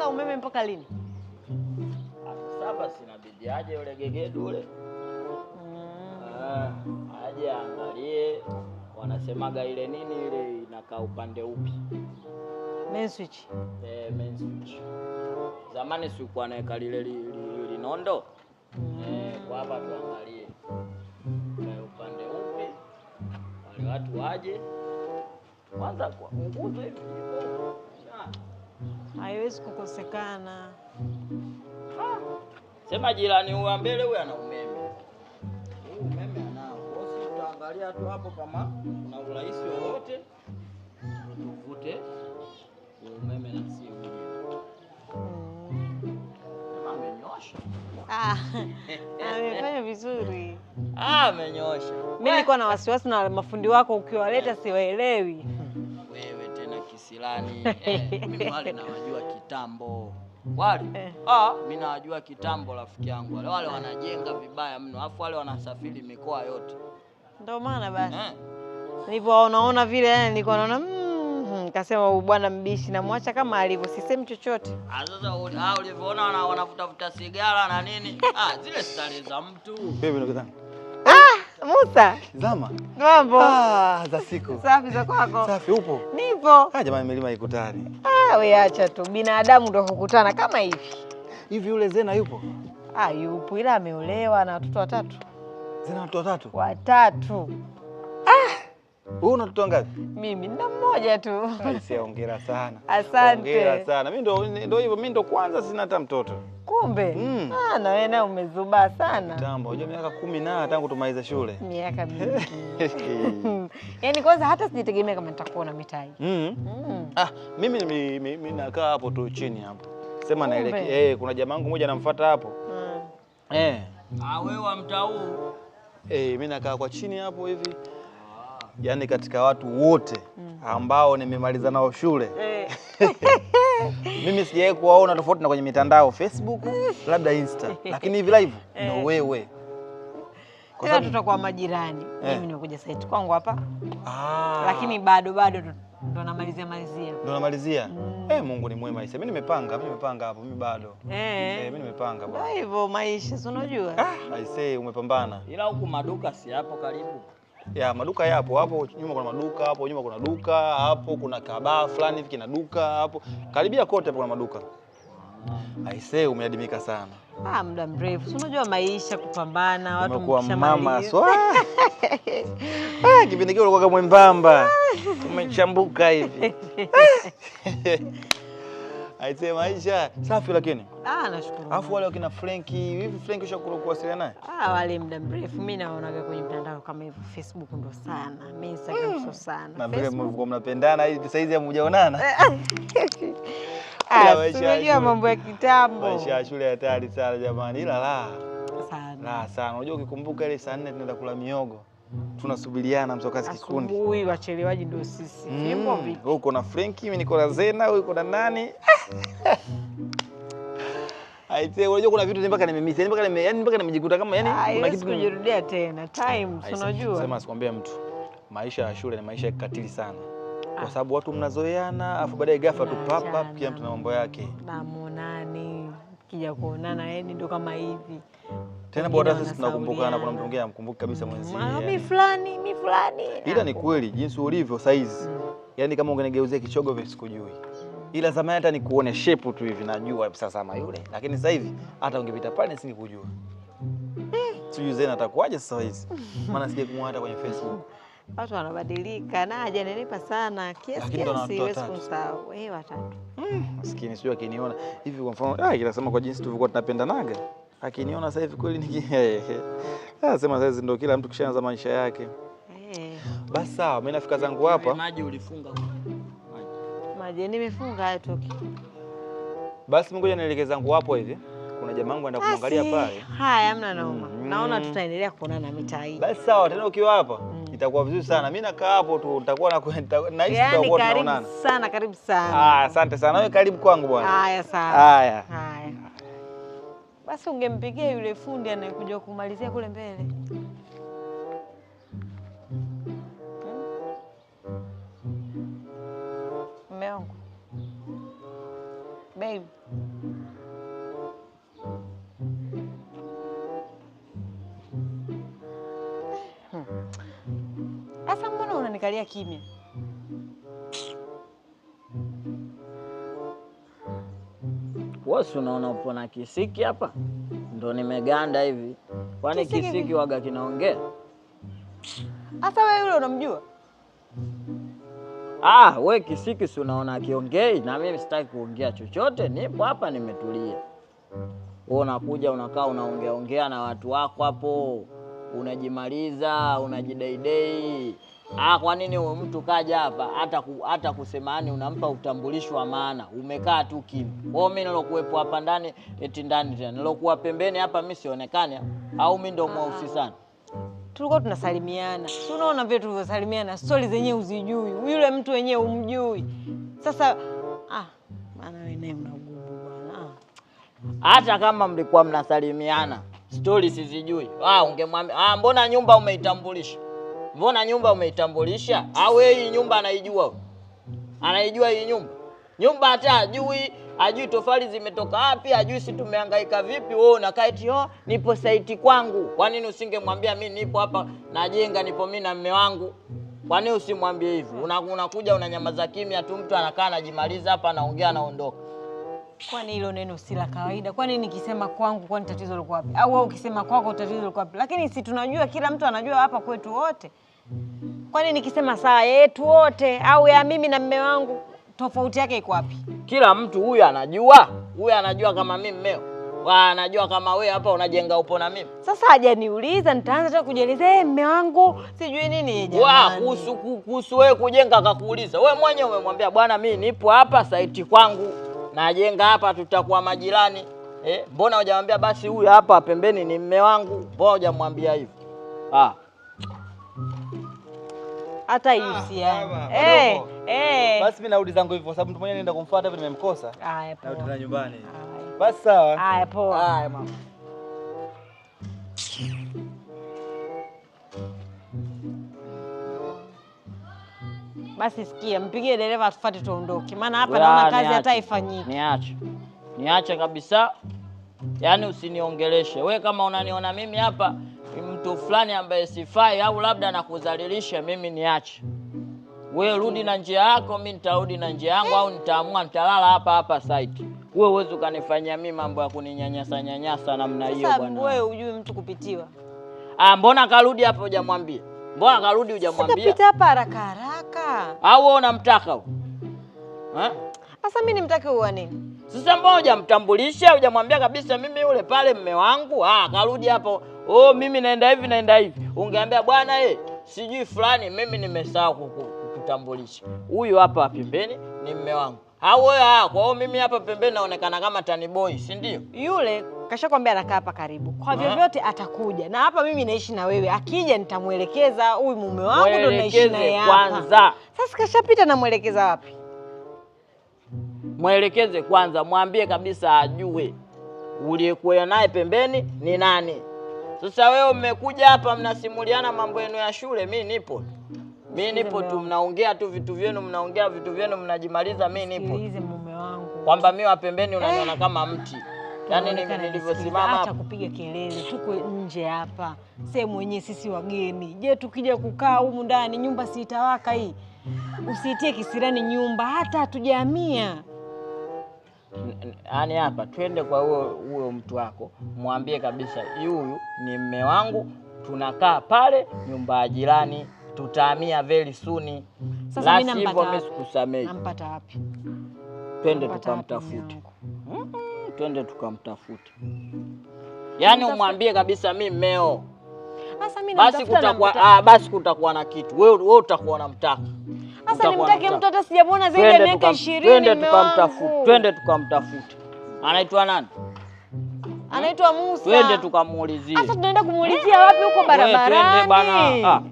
bila umeme mpaka lini? Sasa sinabidi aje yule gegedu ule. Aje angalie wanasemaga ile nini ile inakaa upande upi? Main switch. Main switch. Zamani sikuwa naweka lile linondo. Kwa hapa tuangalie. Kwa upande upi? Wale watu waje. Kwanza kwa nguzo hivi. Haiwezi kukosekana. Sema jirani huyu mbele huyu ana umeme. Umeme anao. Bosi tutaangalia tu hapo kama kuna urahisi wowote. Tuvute umeme na simu. Amenyosha. Amefanya vizuri. Amenyosha. Mimi nilikuwa na wasiwasi na mafundi wako ukiwaleta siwaelewi. Wewe tena kisilani. Mimi wale nawajua kitambo. Wale? Mimi nawajua kitambo rafiki yangu. Wale wanajenga vibaya mno. Alafu wale wanasafiri mikoa yote. Ndio maana basi. Nilipoona vile nilikuwa naona nikasema huyu bwana mbishi na muacha kama alivyo, sisemi chochote. Sasa ulivyoona wanafuta sigara na nini? Zile stare za mtu. Baby ndugu zangu. Musa. Zama. Mambo. Za siku. Safi za kwako. Safi upo? Nipo. Jamani milima ikutani. Wewe acha tu. Binadamu ndio hukutana kama hivi. Hivi yule Zena yupo? Yupo ila ameolewa na watoto watatu. Zena watoto watatu? Watatu. Wewe una watoto ngapi? Mimi nina mmoja tu. Aisee, hongera sana. Asante. Hongera sana. Mimi ndo hivyo, mimi ndo kwanza sina hata mtoto. Kumbe? Na wewe na umezubaa sana. Kitambo, unajua miaka 10 na tangu tumaliza shule. Miaka mingi. Yaani kwanza hata sijitegemea kama nitakuona mitai. Mimi nakaa hapo tu chini hapo. Sema naelekea kuna jamaa wangu mmoja anamfuata hapo. Wewe wa mtaa huu? Mimi nakaa kwa chini hapo hivi. Yaani katika watu wote ambao nimemaliza nao shule. Mimi sijawahi kuwaona tofauti na kwenye mitandao Facebook, labda Insta. Lakini hivi live ndio wewe. Kwa sababu tutakuwa majirani. Mimi nimekuja site kwangu hapa. Lakini bado ndo namalizia. Ndo namalizia? Mungu ni mwema Isa. Mimi nimepanga hapo, mimi bado. Mimi nimepanga bwana. Ndio hivyo maisha, si unajua? Aisee, umepambana. Ila huku maduka si hapo karibu. Maduka yapo hapo nyuma, kuna maduka hapo nyuma, kuna duka hapo, kuna kabaa fulani hivi kina duka hapo. Karibia kote hapo kuna maduka. Aisee, umeadimika sana. Muda mrefu. Si unajua maisha kupambana, watu mkishamaliza. Mama kipindi kile ulikuwa mwembamba. Umechambuka hivi. Aisee, maisha safi lakini. Nashukuru. Alafu wale wakina Franki, hivi Franki ushakuwa kuwasiliana naye? Wale muda mrefu. Mimi naonaga kwenye mtandao kama hivyo, Facebook ndo sana. Mimi Instagram sio sana. Na vile mnapendana hivi sasa hizi hamjaonana? Unajua mambo ya kitambo. Maisha ya shule hatari sana jamani, ila sana. Sana. Unajua ukikumbuka ile saa 4 tunaenda kula miogo. Tunasubiriana msokazi kikundi. Asubuhi wachelewaji ndio sisi. Fimbo vipi? Wewe uko na Franki, mimi niko na Zena, wewe uko na nani? Aisee, unajua kuna vitu mpaka nimemiss. Mpaka nimejikuta kama kuna kitu kujirudia tena. Time, unajua. Sema sikwambia mtu. Maisha ya shule ni maisha kikatili sana. Kwa sababu watu mnazoeana, afu baadaye ghafla tu pap kila mtu na mambo yake. Na muonani, kija kuonana ndio kama hivi. Tena bora sisi tunakumbukana, kuna mtu mwingine amkumbuki kabisa mwenzie. Mimi fulani. Ila ni kweli jinsi ulivyo saizi. Yaani kama ungenigeuzia kichogo vile sikujui. Ila zamani hata nikuone shape tu hivi najua sasa kama yule. Lakini sasa hivi hata ungepita pale nisingekujua. Sijui Zena atakuaje sasa hizi. Maana sije kumwona kwenye Facebook. Watu wanabadilika na hajanenepa sana. Kiasi siwezi kumsahau. Watatu. Maskini sio akiniona hivi kwa mfano kinasema kwa jinsi tulivyokuwa tunapendanaga. Akiniona sasa hivi kweli sema sasa ndio kila mtu kishaanza maisha yake. Basi sawa, mimi nafika zangu hapa. Maji ulifunga. Maji nimefunga atoki. Basi ngoja nielekeze zangu hapo hivi. Kuna jamaa wangu anaenda kumwangalia pale. Haya, hamna naoma. Naona tutaendelea kuonana mitaa hii. Basi sawa, tena ukiwa hapa itakuwa vizuri sana. Mimi nakaa hapo tu, nitakuwa na hisi tutakuwa tunaonana. Karibu sana. Asante sana. Wewe karibu kwangu bwana. Haya sawa. Haya. Basi ungempigia yule fundi anayekuja kumalizia kule mbele. Mume wangu. Babe. unakalia kimya? Wewe unaona upo na kisiki hapa? Ndo nimeganda hivi. Kwani kisiki waga kinaongea? Hata wewe yule unamjua? We kisiki si unaona akiongei, na mimi sitaki kuongea chochote, nipo hapa nimetulia. Wewe unakuja unakaa unaongea na watu wako hapo, unajimaliza, unajidaidai. Kwa nini mtu kaja hapa hata kusemani unampa utambulisho wa maana? Umekaa tu kimya. Mimi nilokuepo hapa ndani eti ndani tena. Nilokuwa pembeni hapa mimi sionekane au mimi ndo mweusi sana? Tulikuwa tunasalimiana. Si unaona vile tulivyosalimiana, stori zenyewe uzijui. Yule mtu wenyewe umjui. Sasa maana wewe naye unagubu bwana. Hata kama mlikuwa mnasalimiana, stori sizijui. Ungemwambia, mbona nyumba umeitambulisha? Mbona nyumba umeitambulisha? Au hii nyumba anaijua? Anaijua hii nyumba? Nyumba hata ajui tofali zimetoka wapi, ajui si tumehangaika vipi. Wewe unakaa eti nipo saiti kwangu. Kwa nini usingemwambia mimi nipo hapa najenga, nipo mimi na mume wangu? Kwa nini usimwambie hivyo? Unakuja unanyamaza kimya tu, mtu anakaa anajimaliza hapa anaongea anaondoka. Kwani hilo neno si la kawaida? Kwani nikisema kwangu kwani tatizo liko wapi? Au ukisema kwako tatizo liko wapi? Lakini si tunajua, kila mtu anajua hapa kwetu wote. Kwani nikisema saa yetu wote au ya mimi na mume wangu, tofauti yake iko wapi? Kila mtu huyu anajua. Huyu anajua kama mimi mmeo. Anajua kama wewe hapa unajenga upo na mimi. Sasa hajaniuliza nitaanza tena kujielezea mume wangu sijui nini jamani. Kuhusu wewe kujenga akakuuliza. Wewe mwenyewe umemwambia bwana mimi nipo hapa saiti kwangu. Najenga hapa tutakuwa majirani. Mbona hujamwambia basi huyu hapa pembeni ni mume wangu? Mbona hujamwambia hivyo? Hata hiyo si yani. Basi mimi narudi zangu hivyo kwa sababu mtu mwenyewe anaenda kumfuata hivi nimemkosa. Haya poa. Narudi nyumbani. Basi sawa. Haya poa. Haya mama. Basi sikia, mpigie dereva atufuate tuondoke. Maana hapa naona kazi hata haifanyiki. Niache kabisa. Yaani usiniongeleshe. Wewe kama unaniona mimi hapa mtu fulani ambaye sifai au labda nakudhalilisha, mimi niache. Wewe rudi na njia yako, mimi nitarudi na njia yangu, au nitaamua nitalala hapa site. Wewe uweze ukanifanyia mimi mambo ya kuninyanyasa namna hiyo bwana. Sasa wewe hujui mtu kupitiwa. Mbona karudi hapo hujamwambia? Mbona karudi hujamwambia? Sikapita hapa haraka. Au wewe unamtaka huyo? Sasa mimi nimtake huwa nini? Sasa mbona hujamtambulisha, hujamwambia kabisa mimi yule pale mume wangu? Karudi hapo. Mimi naenda hivi. Ungeambia bwana sijui fulani mimi nimesahau kukutambulisha. Huyu hapa pembeni ni mume wangu. Kwa hiyo mimi hapa pembeni naonekana kama tani boy, si ndio? Yule kashakwambia anakaa hapa karibu. Kwa vyovyote atakuja. Na hapa mimi naishi na wewe. Akija nitamuelekeza huyu mume wangu ndo naishi naye hapa. Kwanza. Sasa kashapita namuelekeza wapi? Mwelekeze kwanza, mwambie kabisa ajue uliyekuwa naye pembeni ni nani. Sasa wewe umekuja hapa mnasimuliana mambo yenu ya shule, mimi nipo. Mimi nipo tu, mnaongea tu vitu vyenu, mnajimaliza, mimi nipo. Sikilize mume wangu. Kwamba mimi wa pembeni unaniona kama mti. Yaani nilivyosimama hapa. Acha kupiga kelele, tuko nje hapa. Sehemu yenyewe sisi wageni. Je, tukija kukaa humu ndani nyumba si itawaka hii? Usiitie kisirani nyumba hata hatujahamia. Yaani hapa twende kwa huyo mtu wako, mwambie kabisa huyu ni mume wangu, tunakaa pale nyumba ya jirani, tutahamia very soon. Sasa mimi nampata wapi? Twende tukamtafute. Twende tukamtafute. Yaani umwambie kabisa mimi mmeo. Sasa mimi namtafuta. Basi kutakuwa na kitu. Wewe utakuwa unamtaka. Sasa nimtake mtu hata sijamuona zaidi ya miaka 20. Twende tukamtafute. Anaitwa nani? Anaitwa Musa. Twende tukamuulizie. Sasa tunaenda kumuulizia wapi huko barabarani? Twende bana.